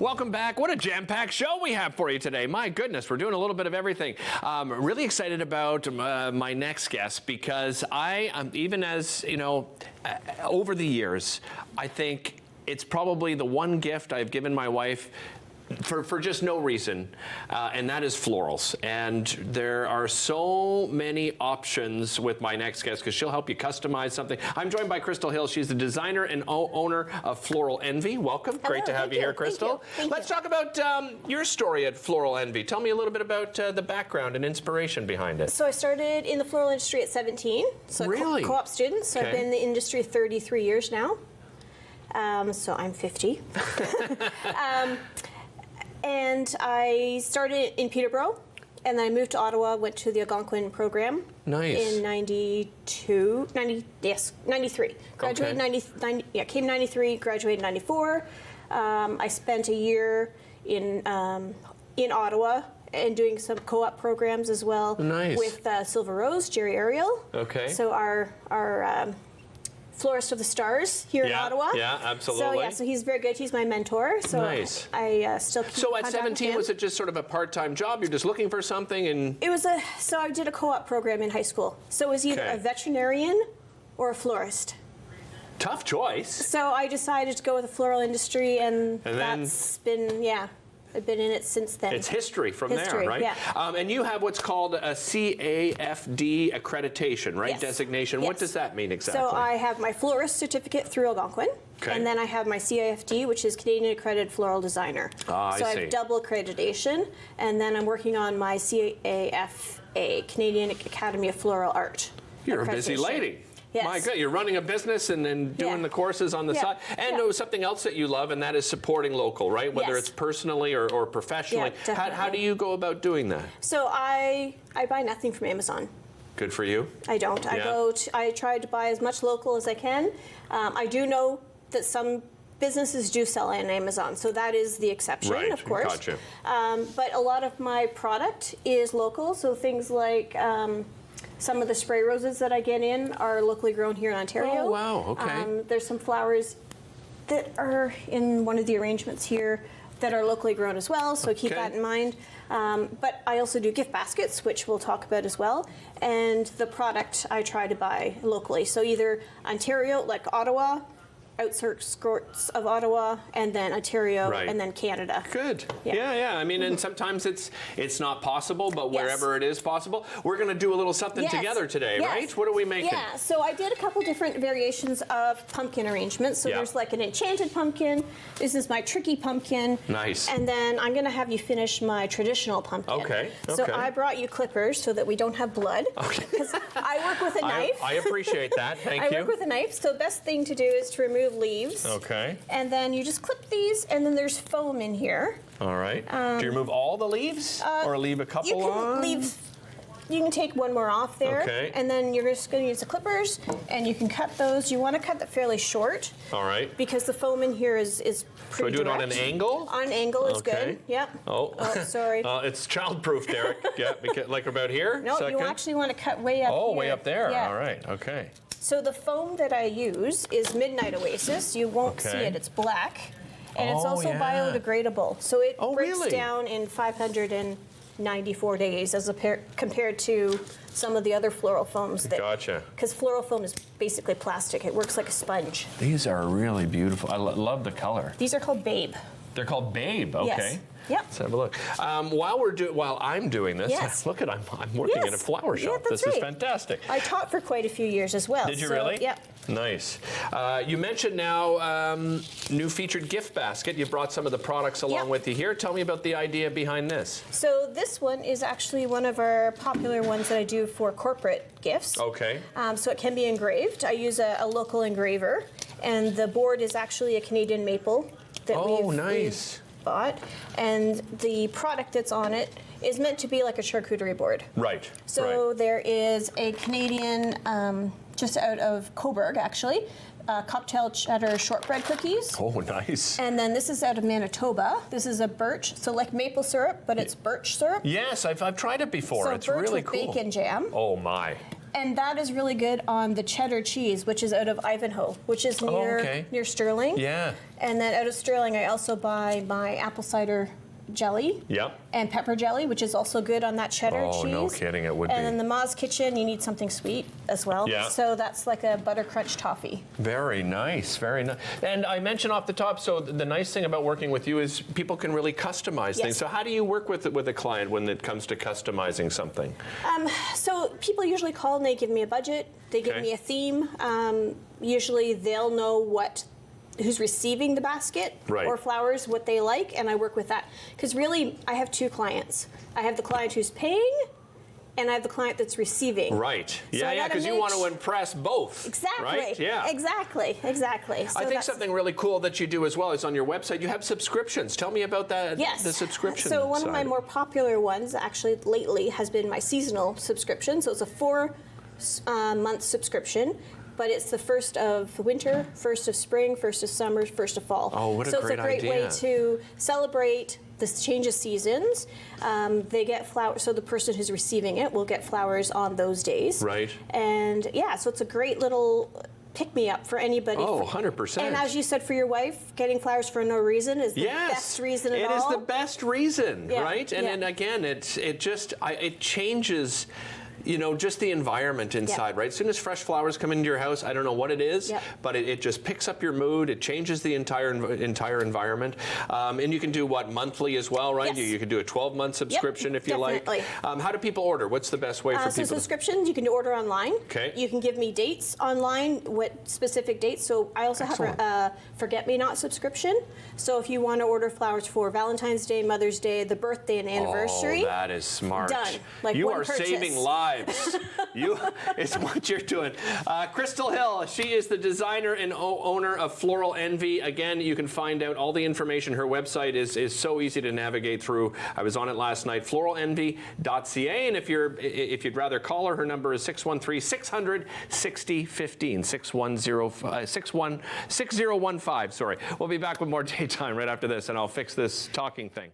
Welcome back. What a jam-packed show we have for you today. My goodness, we're doing a little bit of everything. Really excited about my next guest because even as, you know, over the years, I think it's probably the one gift I've given my wife for just no reason, and that is florals. And there are so many options with my next guest because she'll help you customize something. I'm joined by Crystal Hill. She's the designer and owner of Floral Envy. Welcome. Hello, great to have you here, Crystal. Thank Let's you. talk about your story at Floral Envy. Tell me a little bit about the background and inspiration behind it. So I started in the floral industry at 17. So Really? co-op student. So I've been in the industry 33 years now. So I'm 50. And I started in Peterborough, and then I moved to Ottawa, went to the Algonquin program. Nice. In 93. Graduated came 93, graduated 94. I spent a year in Ottawa and doing some co-op programs as well. Nice. With Silver Rose, Jerry Ariel. Okay. So our Florist of the Stars here in Ottawa. Yeah, absolutely. So he's very good. He's my mentor. So nice. I still keep So at contact with 17, him. was it just sort of a part-time job? You're just looking for something and... It was so I did a co-op program in high school. So it was either a veterinarian or a florist. Tough choice. So I decided to go with the floral industry, and that's been, I've been in it since then. It's history from there, right? Yeah. And you have what's called a CAFD accreditation, right? Yes. Designation. Yes. What does that mean exactly? So I have my florist certificate through Algonquin, and then I have my CAFD, which is Canadian Accredited Floral Designer. So I have double accreditation, and then I'm working on my CAFA, Canadian Academy of Floral Art. You're a busy lady. Yes. My God, you're running a business and then doing the courses on the side. And something else that you love, and that is supporting local, right? Whether it's personally or professionally. How do you go about doing that? So I buy nothing from Amazon. Good for you. I don't. I try to buy as much local as I can. I do know that some businesses do sell on Amazon, so that is the exception, of course. Gotcha. But a lot of my product is local, so things like some of the spray roses that I get in are locally grown here in Ontario. Oh, wow, okay. There's some flowers that are in one of the arrangements here that are locally grown as well, so keep that in mind. But I also do gift baskets, which we'll talk about as well. And the product I try to buy locally. So either Ontario, like Ottawa, outskirts of Ottawa, and then Ontario, and then Canada. Good. Yeah. I mean, and sometimes it's not possible, but wherever it is possible, we're going to do a little something together today, right? What are we making? Yeah, so I did a couple different variations of pumpkin arrangements. So there's like an enchanted pumpkin. This is my tricky pumpkin. Nice. And then I'm going to have you finish my traditional pumpkin. Okay. So I brought you clippers so that we don't have blood. Because I work with a knife. I appreciate that. Thank you. I work with a knife. So the best thing to do is to remove leaves. Okay. And then you just clip these, and then there's foam in here. All right. Do you remove all the leaves, or leave a couple on? You can take one more off there. Okay. And then you're just going to use the clippers, and you can cut those. You want to cut that fairly short. All right. Because the foam in here is pretty So I do it on an angle? On an angle is good. Yep. Oh, sorry. It's childproof, Derek. Because, like about here? No, you actually want to cut way up here. Oh, way up there. Yeah. All right. Okay. So the foam that I use is Midnight Oasis. You won't see it. It's black. And it's also biodegradable. So it breaks down in 594 days as compared to some of the other floral foams. Gotcha. Because floral foam is basically plastic. It works like a sponge. These are really beautiful. I love the color. These are called Babe. They're called Babe. Okay. Yes. Yep. Let's have a look. While I'm doing this, look at I'm working in a flower shop. That's this is fantastic. I taught for quite a few years as well. Did you really? Yeah. Nice. You mentioned now new featured gift basket. You brought some of the products along with you here. Tell me about the idea behind this. So this one is actually one of our popular ones that I do for corporate gifts. Okay. So it can be engraved. I use a local engraver, and the board is actually a Canadian maple that we've bought, and the product that's on it is meant to be like a charcuterie board. Right. So there is a Canadian, just out of Coburg actually, cocktail cheddar shortbread cookies. Oh, nice. And then this is out of Manitoba. This is a birch, so like maple syrup, but it's birch syrup. Yes, I've tried it before. So it's birch really with cool. bacon jam. Oh my. And that is really good on the cheddar cheese, which is out of Ivanhoe, which is near Stirling. Yeah. And then out of Stirling, I also buy my apple cider jelly. Yep. And pepper jelly, which is also good on that cheddar cheese. Oh, no kidding, it would be. And in the Ma's Kitchen, you need something sweet as well. Yeah. So that's like a butter crunch toffee. Very nice, very nice. And I mentioned off the top, so the nice thing about working with you is people can really customize things. So how do you work with a client when it comes to customizing something? So people usually call and they give me a budget. They give me a theme. Usually they'll know who's receiving the basket or flowers, what they like, and I work with that. Because really, I have two clients. I have the client who's paying, and I have the client that's receiving. Right. So Yeah, because you want to impress both. Exactly. Right? Yeah. Exactly. So I think something really cool that you do as well is on your website, you have subscriptions. Tell me about that, the subscription So one side. of my more popular ones, actually lately, has been my seasonal subscription. So it's a 4-month subscription. But it's the first of winter, first of spring, first of summer, first of fall. Oh, what a so great idea. So it's a great way to celebrate the change of seasons. They get flowers, so the person who's receiving it will get flowers on those days. Right. And yeah, so it's a great little pick-me-up for anybody. Oh, 100%. And as you said, for your wife, getting flowers for no reason is the best reason at all. It is the best reason, right? And, and again, it changes, just the environment inside, right? As soon as fresh flowers come into your house, I don't know what it is, but it just picks up your mood. It changes the entire environment. And you can do monthly as well, right? Yes. You can do a 12-month subscription if you like. How do people order? What's the best way for people? So subscriptions, you can order online. Okay. You can give me dates online, what specific dates. So I also have a Forget-Me-Not subscription. So if you want to order flowers for Valentine's Day, Mother's Day, the birthday and anniversary. Oh, that is smart. Done. Like you one are purchase. saving lives. It's what you're doing. Crystal Hill, she is the designer and owner of Floral Envy. Again, you can find out all the information. Her website is so easy to navigate through. I was on it last night, floralenvy.ca. And if you'd rather call her, her number is 613-600-6015, 6015. Sorry. We'll be back with more Daytime right after this, and I'll fix this talking thing.